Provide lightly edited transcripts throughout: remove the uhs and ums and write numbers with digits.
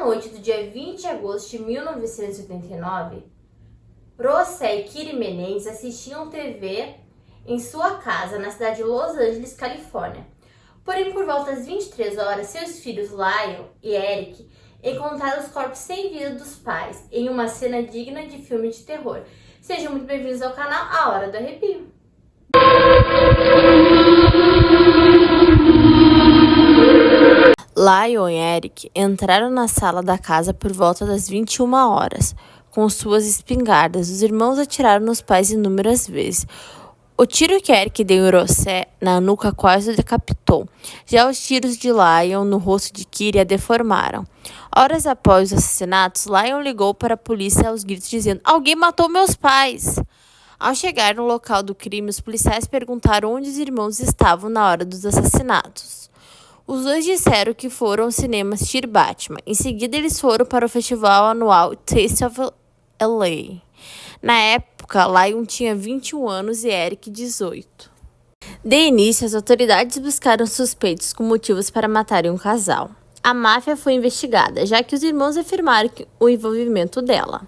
noite do dia 20 de agosto de 1989, Rossé e Kiri Menendez assistiam TV em sua casa na cidade de Los Angeles, Califórnia. Porém, por volta das 23 horas, seus filhos Lion e Eric encontraram os corpos sem vida dos pais em uma cena digna de filme de terror. Sejam muito bem-vindos ao canal A Hora do Arrepio. Lion e Eric entraram na sala da casa por volta das 21 horas. Com suas espingardas, os irmãos atiraram nos pais inúmeras vezes. O tiro que Eric deu em Rossé na nuca quase o decapitou. Já os tiros de Lion no rosto de Kiri a deformaram. Horas após os assassinatos, Lion ligou para a polícia aos gritos dizendo: "Alguém matou meus pais!" Ao chegar no local do crime, os policiais perguntaram onde os irmãos estavam na hora dos assassinatos. Os dois disseram que foram ao cinema assistir Batman. Em seguida, eles foram para o festival anual Taste of LA. Na época, Lion tinha 21 anos e Eric 18. De início, as autoridades buscaram suspeitos com motivos para matarem um casal. A máfia foi investigada, já que os irmãos afirmaram o envolvimento dela.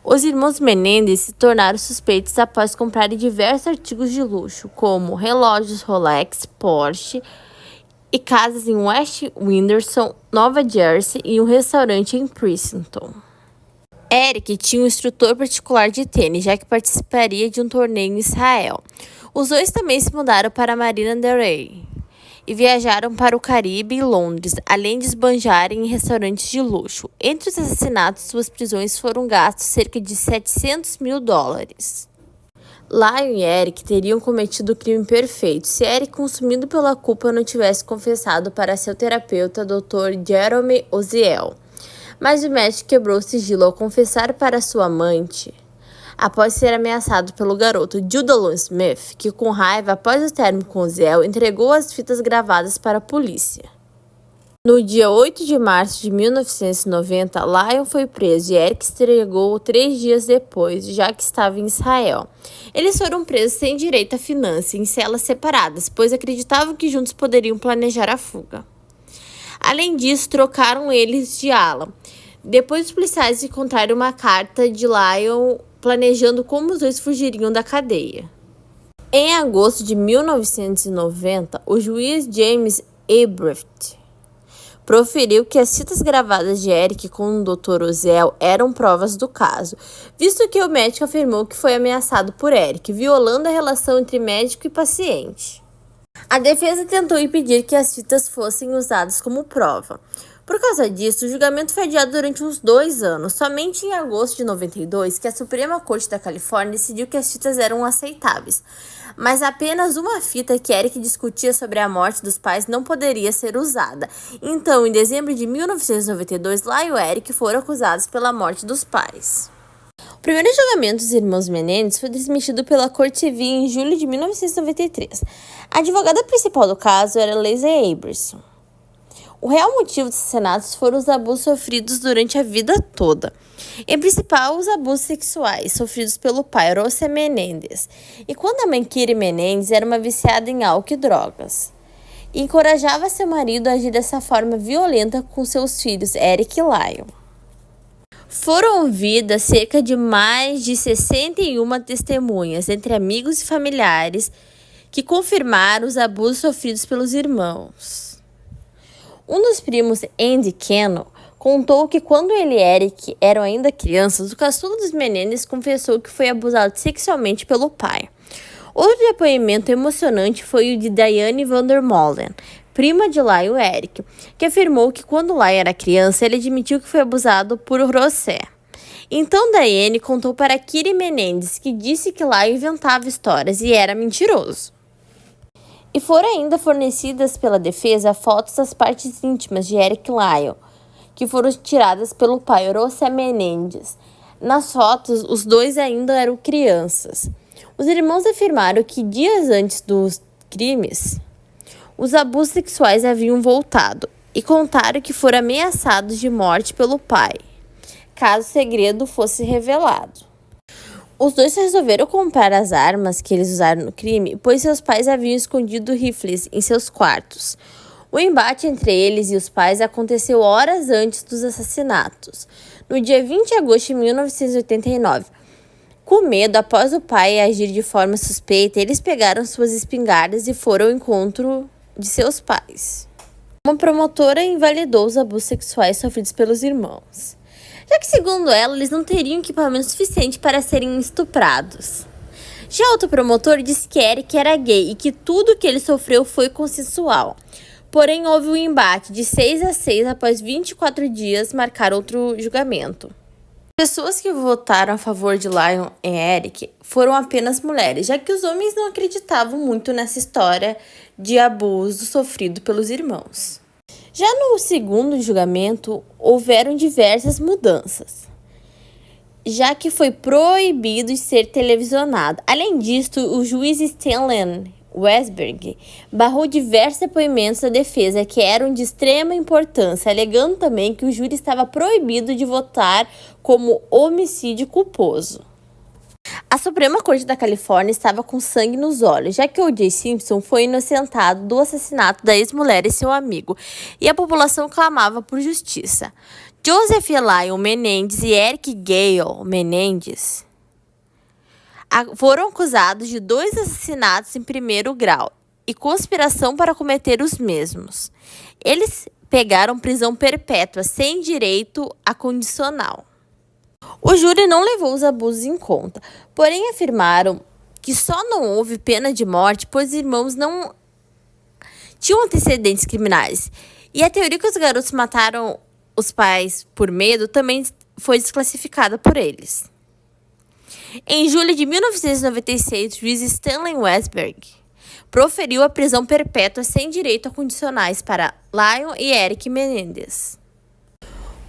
Os irmãos Menendez se tornaram suspeitos após comprarem diversos artigos de luxo, como relógios Rolex, Porsche e casas em West Windsor, Nova Jersey e um restaurante em Princeton. Eric tinha um instrutor particular de tênis, já que participaria de um torneio em Israel. Os dois também se mudaram para Marina del Rey e viajaram para o Caribe e Londres, além de esbanjarem em restaurantes de luxo. Entre os assassinatos, suas prisões foram gastos cerca de $700 mil. Lion e Eric teriam cometido o crime perfeito se Eric, consumido pela culpa, não tivesse confessado para seu terapeuta, Dr. Jerome Oziel. Mas o médico quebrou o sigilo ao confessar para sua amante, após ser ameaçado pelo garoto Judalon Smith, que, com raiva após o término com Oziel, entregou as fitas gravadas para a polícia. No dia 8 de março de 1990, Lion foi preso e Eric se entregou 3 dias depois, já que estava em Israel. Eles foram presos sem direito à fiança, em celas separadas, pois acreditavam que juntos poderiam planejar a fuga. Além disso, trocaram eles de ala. Depois, os policiais encontraram uma carta de Lion planejando como os dois fugiriam da cadeia. Em agosto de 1990, o juiz James Abrecht proferiu que as fitas gravadas de Eric com o Dr. Oziel eram provas do caso, visto que o médico afirmou que foi ameaçado por Eric, violando a relação entre médico e paciente. A defesa tentou impedir que as fitas fossem usadas como prova. Por causa disso, o julgamento foi adiado durante uns 2 anos. Somente em agosto de 92, que a Suprema Corte da Califórnia decidiu que as fitas eram aceitáveis. Mas apenas uma fita que Eric discutia sobre a morte dos pais não poderia ser usada. Então, em dezembro de 1992, Lion e Eric foram acusados pela morte dos pais. O primeiro julgamento dos irmãos Menendez foi transmitido pela Corte Civil em julho de 1993. A advogada principal do caso era Leslie Aberson. O real motivo dos assassinatos foram os abusos sofridos durante a vida toda. Em principal, os abusos sexuais sofridos pelo pai, Rossé Menendez, e quando a mãe Kiri Menendez era uma viciada em álcool e drogas. E encorajava seu marido a agir dessa forma violenta com seus filhos, Eric e Lion. Foram ouvidas cerca de mais de 61 testemunhas, entre amigos e familiares, que confirmaram os abusos sofridos pelos irmãos. Um dos primos, Andy Cannon, contou que quando ele e Eric eram ainda crianças, o caçula dos Menendez confessou que foi abusado sexualmente pelo pai. Outro depoimento emocionante foi o de Diane Vandermolen, prima de Lion e Eric, que afirmou que quando Lion era criança, ele admitiu que foi abusado por Rossé. Então Diane contou para Kiri Menendez, que disse que Lion inventava histórias e era mentiroso. E foram ainda fornecidas pela defesa fotos das partes íntimas de Eric e Lion, que foram tiradas pelo pai, Rossé Menendez. Nas fotos, os dois ainda eram crianças. Os irmãos afirmaram que dias antes dos crimes, os abusos sexuais haviam voltado e contaram que foram ameaçados de morte pelo pai, caso o segredo fosse revelado. Os dois resolveram comprar as armas que eles usaram no crime, pois seus pais haviam escondido rifles em seus quartos. O embate entre eles e os pais aconteceu horas antes dos assassinatos, no dia 20 de agosto de 1989. Com medo, após o pai agir de forma suspeita, eles pegaram suas espingardas e foram ao encontro de seus pais. Uma promotora invalidou os abusos sexuais sofridos pelos irmãos, já que, segundo ela, eles não teriam equipamento suficiente para serem estuprados. Já outro promotor disse que Eric era gay e que tudo que ele sofreu foi consensual. Porém, houve um embate de 6-6 após 24 dias marcar outro julgamento. Pessoas que votaram a favor de Lyon e Eric foram apenas mulheres, já que os homens não acreditavam muito nessa história de abuso sofrido pelos irmãos. Já no segundo julgamento, houveram diversas mudanças, já que foi proibido de ser televisionado. Além disso, o juiz Stanley Westberg barrou diversos depoimentos da defesa que eram de extrema importância, alegando também que o júri estava proibido de votar como homicídio culposo. A Suprema Corte da Califórnia estava com sangue nos olhos, já que O.J. Simpson foi inocentado do assassinato da ex-mulher e seu amigo, e a população clamava por justiça. Joseph Lyon Menendez e Eric Gale Menendez foram acusados de 2 assassinatos em primeiro grau e conspiração para cometer os mesmos. Eles pegaram prisão perpétua sem direito a condicional. O júri não levou os abusos em conta, porém afirmaram que só não houve pena de morte pois os irmãos não tinham antecedentes criminais. E a teoria que os garotos mataram os pais por medo também foi desclassificada por eles. Em julho de 1996, o juiz Stanley Westberg proferiu a prisão perpétua sem direito a condicionais para Lyon e Eric Menendez.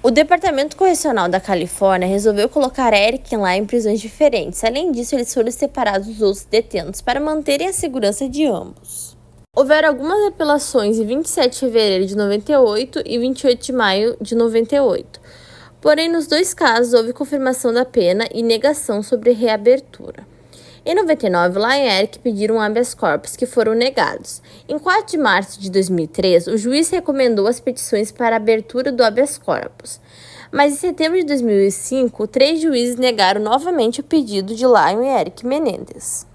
O Departamento Correcional da Califórnia resolveu colocar Eric e Lyon em prisões diferentes. Além disso, eles foram separados dos outros detentos para manterem a segurança de ambos. Houveram algumas apelações em 27 de fevereiro de 98 e 28 de maio de 98. Porém, nos 2 casos, houve confirmação da pena e negação sobre reabertura. Em 99, Lyon e Eric pediram habeas corpus, que foram negados. Em 4 de março de 2003, o juiz recomendou as petições para a abertura do habeas corpus. Mas em setembro de 2005, 3 juízes negaram novamente o pedido de Lyon e Eric Menendez.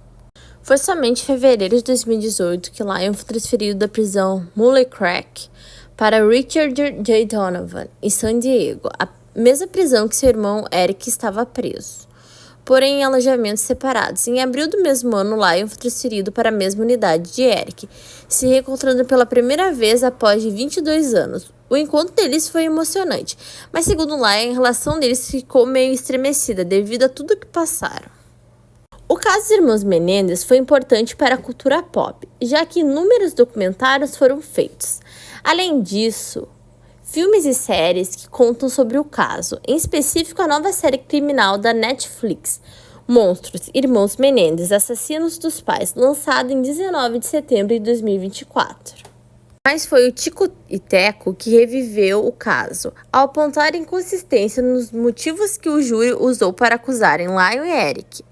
Foi somente em fevereiro de 2018 que Lyon foi transferido da prisão Muley Crack para Richard J. Donovan, em San Diego, a mesma prisão que seu irmão Eric estava preso, porém em alojamentos separados. Em abril do mesmo ano, Lyon foi transferido para a mesma unidade de Eric, se reencontrando pela primeira vez após 22 anos. O encontro deles foi emocionante, mas segundo Lyon, a relação deles ficou meio estremecida devido a tudo que passaram. O caso dos irmãos Menendez foi importante para a cultura pop, já que inúmeros documentários foram feitos. Além disso, filmes e séries que contam sobre o caso, em específico a nova série criminal da Netflix, Monstros, Irmãos Menendez, Assassinos dos Pais, lançada em 19 de setembro de 2024. Mas foi o Tico e Teco que reviveu o caso, ao apontar inconsistência nos motivos que o júri usou para acusarem Lyon e Eric.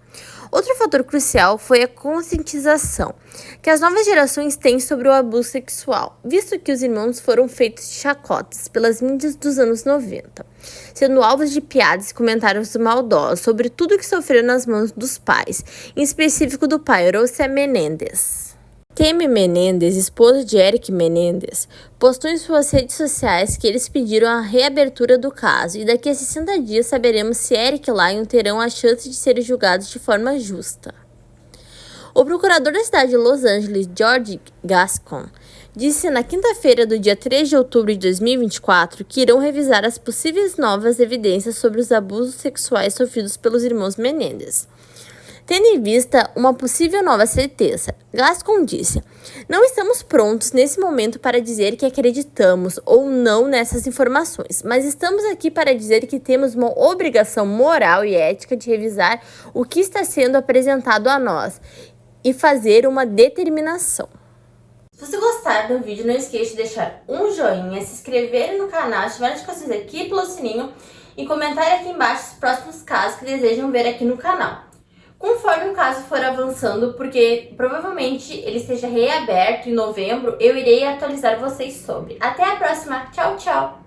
Outro fator crucial foi a conscientização que as novas gerações têm sobre o abuso sexual, visto que os irmãos foram feitos de chacotas pelas mídias dos anos 90, sendo alvos de piadas e comentários maldosos sobre tudo que sofreram nas mãos dos pais, em específico do pai Rosa Menendez. Tammy Menendez, esposa de Eric Menendez, postou em suas redes sociais que eles pediram a reabertura do caso e daqui a 60 dias saberemos se Eric e Lyon terão a chance de serem julgados de forma justa. O procurador da cidade de Los Angeles, George Gascon, disse na quinta-feira do dia 3 de outubro de 2024 que irão revisar as possíveis novas evidências sobre os abusos sexuais sofridos pelos irmãos Menendez, tendo em vista uma possível nova sentença. Gascon disse: "Não estamos prontos nesse momento para dizer que acreditamos ou não nessas informações, mas estamos aqui para dizer que temos uma obrigação moral e ética de revisar o que está sendo apresentado a nós e fazer uma determinação." Se você gostar do vídeo, não esqueça de deixar um joinha, se inscrever no canal, ativar as notificações aqui pelo sininho e comentar aqui embaixo os próximos casos que desejam ver aqui no canal. conforme o caso for avançando, porque provavelmente ele esteja reaberto em novembro, eu irei atualizar vocês sobre. Até a próxima, tchau, tchau!